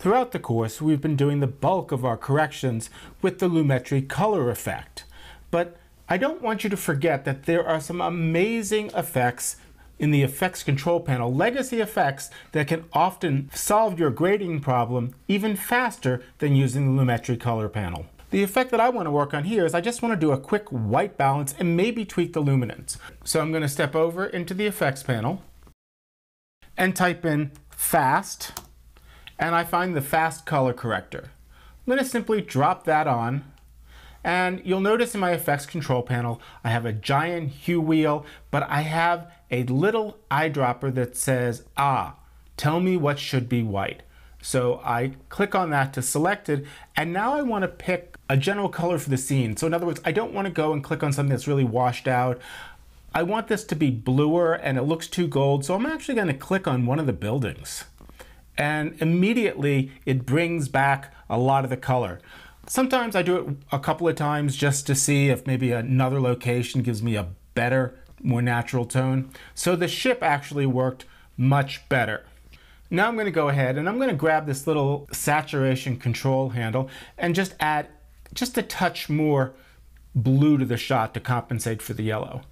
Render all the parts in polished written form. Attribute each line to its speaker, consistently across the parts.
Speaker 1: Throughout the course, we've been doing the bulk of our corrections with the Lumetri color effect. But I don't want you to forget that there are some amazing effects in the effects control panel, legacy effects that can often solve your grading problem even faster than using the Lumetri color panel. The effect that I want to work on here is I just want to do a quick white balance and maybe tweak the luminance. So I'm going to step over into the effects panel and type in fast, and I find the fast color corrector. I'm going to simply drop that on, and you'll notice in my effects control panel I have a giant hue wheel, but I have a little eyedropper that says, tell me what should be white. So I click on that to select it, and now I want to pick a general color for the scene. So in other words, I don't want to go and click on something that's really washed out. I want this to be bluer and it looks too gold, so I'm actually going to click on one of the buildings. And immediately it brings back a lot of the color. Sometimes I do it a couple of times just to see if maybe another location gives me a better, more natural tone. So the ship actually worked much better. Now I'm going to go ahead and I'm going to grab this little saturation control handle and just add just a touch more blue to the shot to compensate for the yellow.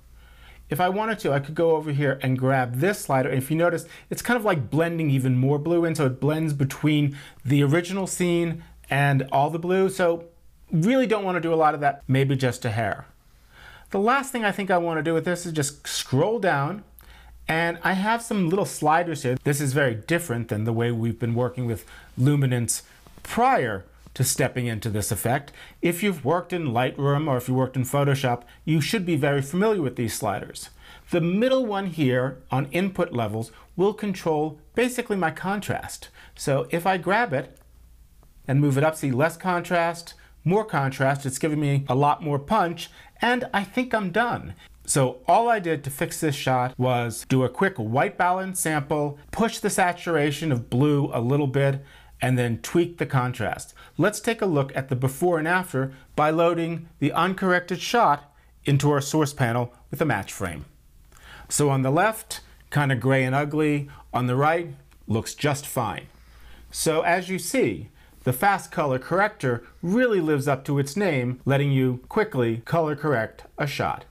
Speaker 1: If I wanted to, I could go over here and grab this slider. And if you notice, it's kind of like blending even more blue in, so it blends between the original scene and all the blue. So really don't want to do a lot of that, maybe just a hair. The last thing I think I want to do with this is just scroll down, and I have some little sliders here. This is very different than the way we've been working with luminance prior to stepping into this effect. If you've worked in Lightroom or if you worked in Photoshop, you should be very familiar with these sliders. The middle one here on input levels will control basically my contrast. So if I grab it and move it up, see less contrast, more contrast, it's giving me a lot more punch, and I think I'm done. So all I did to fix this shot was do a quick white balance sample, push the saturation of blue a little bit, and then tweak the contrast. Let's take a look at the before and after by loading the uncorrected shot into our source panel with a match frame. So on the left, kind of gray and ugly. On the right, looks just fine. So as you see, the fast color corrector really lives up to its name, letting you quickly color correct a shot.